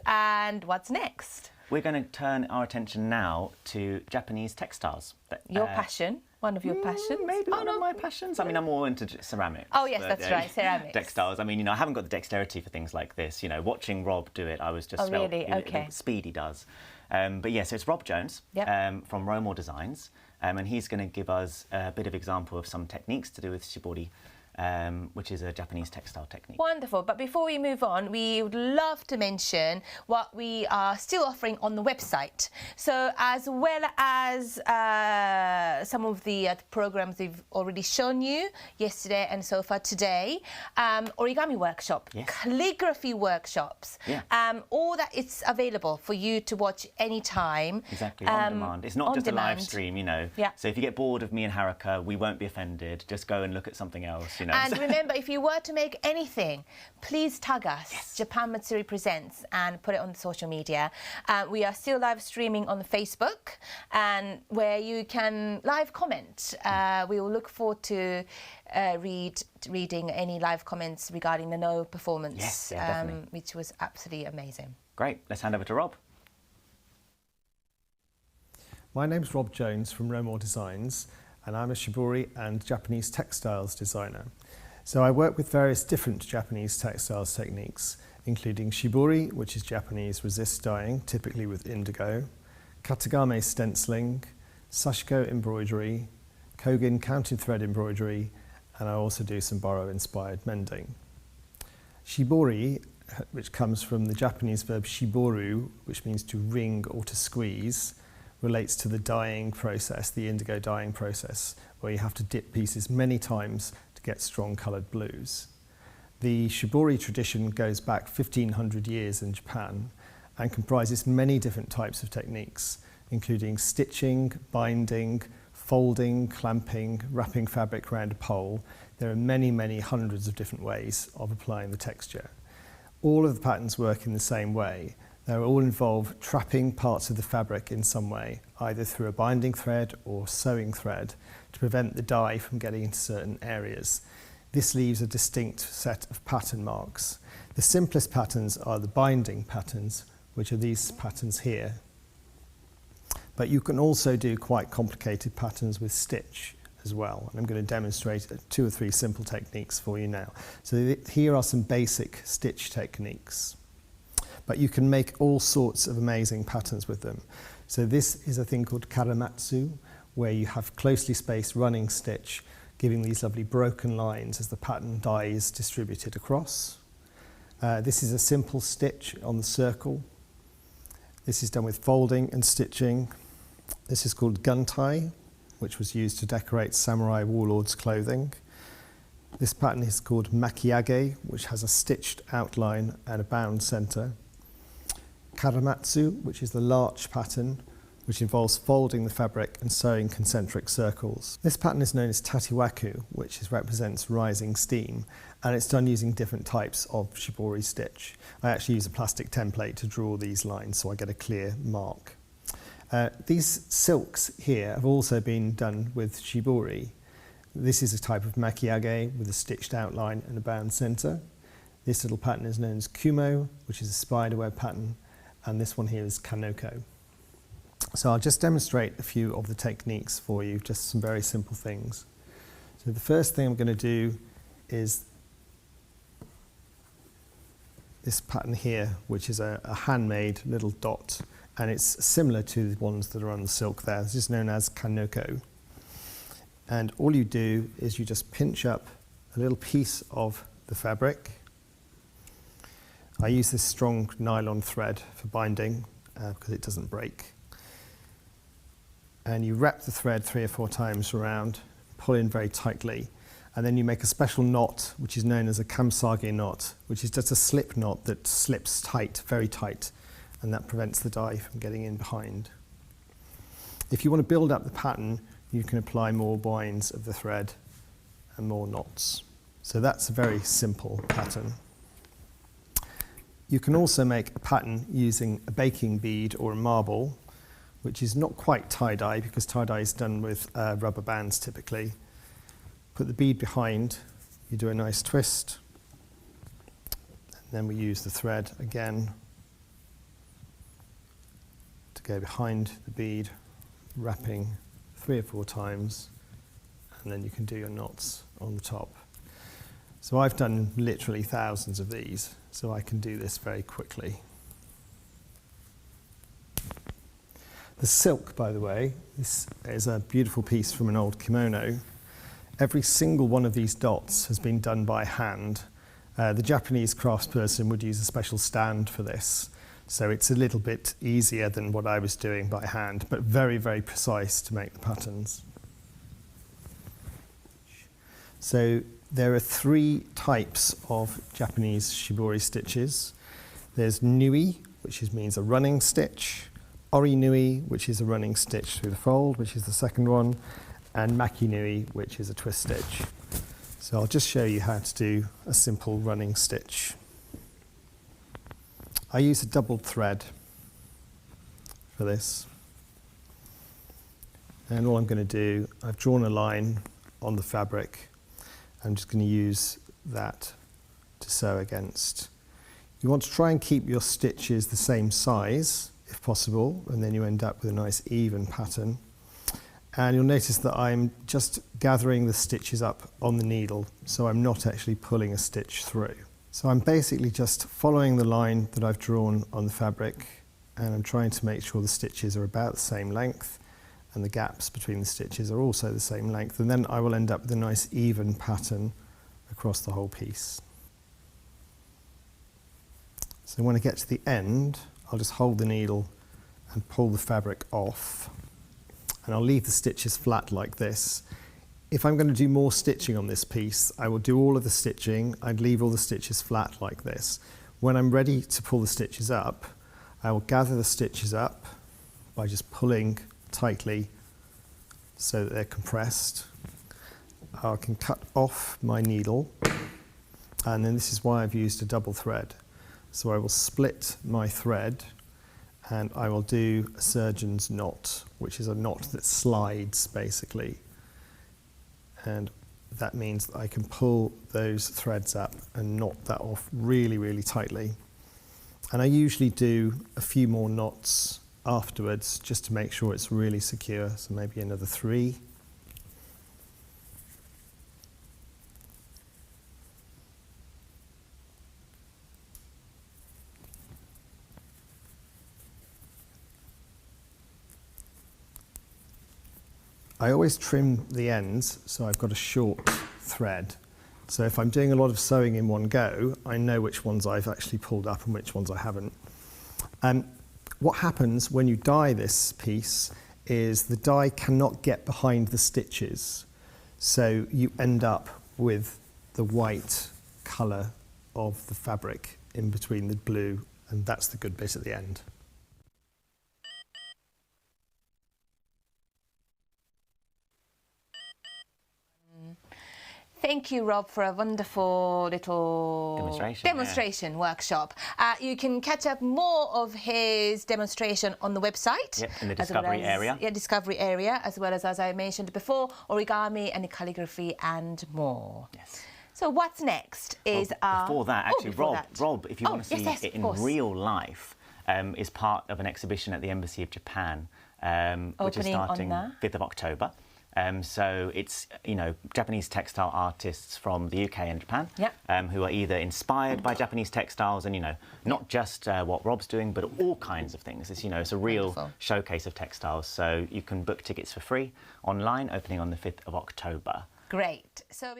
And what's next? We're going to turn our attention now to Japanese textiles. Your passion, one of your passions? Maybe one of my passions. I mean, I'm more into ceramics. Oh, yes, that's right, ceramics. Textiles. I mean, you know, I haven't got the dexterity for things like this. You know, watching Rob do it, I was just felt the speed he does. But yeah, so it's Rob Jones from Romore Designs, and he's going to give us a bit of example of some techniques to do with Shibori, which is a Japanese textile technique. Wonderful. But before we move on, we would love to mention what we are still offering on the website. So as well as some of the programs we've already shown you yesterday and so far today, origami workshop, calligraphy workshops, all that it's available for you to watch anytime. Exactly, on demand. It's not just a live stream, you know. So if you get bored of me and Haruka, we won't be offended. Just go and look at something else, you know. And remember, if you were to make anything, please tag us, Japan Matsuri Presents, and put it on social media. We are still live streaming on Facebook, and where you can live comment. We will look forward to reading any live comments regarding the No performance, which was absolutely amazing. Great. Let's hand over to Rob. My name's Rob Jones from Romore Designs, and I'm a Shibori and Japanese textiles designer. So I work with various different Japanese textiles techniques, including Shibori, which is Japanese resist dyeing, typically with indigo, Katagami stenciling, Sashiko embroidery, Kogin counted thread embroidery, and I also do some Boro inspired mending. Shibori, which comes from the Japanese verb shiboru, which means to wring or to squeeze, relates to the dyeing process, the indigo dyeing process, where you have to dip pieces many times to get strong coloured blues. The Shibori tradition goes back 1500 years in Japan and comprises many different types of techniques, including stitching, binding, folding, clamping, wrapping fabric around a pole. There are many, many hundreds of different ways of applying the texture. All of the patterns work in the same way. They all involve trapping parts of the fabric in some way, either through a binding thread or sewing thread, to prevent the dye from getting into certain areas. This leaves a distinct set of pattern marks. The simplest patterns are the binding patterns, which are these patterns here. But you can also do quite complicated patterns with stitch as well. And I'm going to demonstrate 2 or 3 simple techniques for you now. So here are some basic stitch techniques. But you can make all sorts of amazing patterns with them. So this is a thing called karamatsu, where you have closely spaced running stitch, giving these lovely broken lines as the pattern dye is distributed across. This is a simple stitch on the circle. This is done with folding and stitching. This is called guntai, which was used to decorate samurai warlords' clothing. This pattern is called makiage, which has a stitched outline and a bound center. Karamatsu, which is the larch pattern, which involves folding the fabric and sewing concentric circles. This pattern is known as tatiwaku, which represents rising steam, and it's done using different types of shibori stitch. I actually use a plastic template to draw these lines so I get a clear mark. These silks here have also been done with shibori. This is a type of makiage with a stitched outline and a bound center. This little pattern is known as kumo, which is a spiderweb pattern, and this one here is kanoko. So I'll just demonstrate a few of the techniques for you, just some very simple things. So the first thing I'm going to do is this pattern here, which is a handmade little dot, and it's similar to the ones that are on the silk there. This is known as kanoko. And all you do is you just pinch up a little piece of the fabric. I use this strong nylon thread for binding because it doesn't break. And you wrap the thread 3 or 4 times around, pull in very tightly, and then you make a special knot, which is known as a kamsage knot, which is just a slip knot that slips tight, very tight, and that prevents the dye from getting in behind. If you want to build up the pattern, you can apply more winds of the thread and more knots. So that's a very simple pattern. You can also make a pattern using a baking bead or a marble, which is not quite tie-dye because tie-dye is done with rubber bands typically. Put the bead behind, you do a nice twist, and then we use the thread again go behind the bead, wrapping 3 or 4 times, and then you can do your knots on the top. So I've done literally thousands of these, so I can do this very quickly. The silk, by the way, this is a beautiful piece from an old kimono. Every single one of these dots has been done by hand. The Japanese craftsperson would use a special stand for this, so it's a little bit easier than what I was doing by hand, but very, very precise to make the patterns. So there are 3 types of Japanese shibori stitches. There's nui, which means a running stitch, ori nui, which is a running stitch through the fold, which is the second one, and maki nui, which is a twist stitch. So I'll just show you how to do a simple running stitch. I use a doubled thread for this. And all I'm going to do, I've drawn a line on the fabric. I'm just going to use that to sew against. You want to try and keep your stitches the same size, if possible, and then you end up with a nice even pattern. And you'll notice that I'm just gathering the stitches up on the needle, so I'm not actually pulling a stitch through. So I'm basically just following the line that I've drawn on the fabric, and I'm trying to make sure the stitches are about the same length, and the gaps between the stitches are also the same length, and then I will end up with a nice even pattern across the whole piece. So when I get to the end, I'll just hold the needle and pull the fabric off, and I'll leave the stitches flat like this. If I'm going to do more stitching on this piece, I will do all of the stitching. I'd leave all the stitches flat like this. When I'm ready to pull the stitches up, I will gather the stitches up by just pulling tightly so that they're compressed. I can cut off my needle, and then this is why I've used a double thread. So I will split my thread, and I will do a surgeon's knot, which is a knot that slides basically. And that means that I can pull those threads up and knot that off really, really tightly. And I usually do a few more knots afterwards just to make sure it's really secure, so maybe another 3. I always trim the ends so I've got a short thread. So if I'm doing a lot of sewing in one go, I know which ones I've actually pulled up and which ones I haven't. What happens when you dye this piece is the dye cannot get behind the stitches. So you end up with the white colour of the fabric in between the blue, and that's the good bit at the end. Thank you, Rob, for a wonderful little demonstration workshop. You can catch up more of his demonstration on the website. Yep, in the discovery area. Yeah, discovery area, as well as I mentioned before, origami and calligraphy and more. Yes. So what's next is before that, actually, Rob, if you want to see it in real life, is part of an exhibition at the Embassy of Japan, which is starting 5th of October. So it's, Japanese textile artists from the UK and Japan who are either inspired by Japanese textiles and, not just what Rob's doing, but all kinds of things. It's, it's a real showcase of textiles. So you can book tickets for free online, opening on the 5th of October. Great. So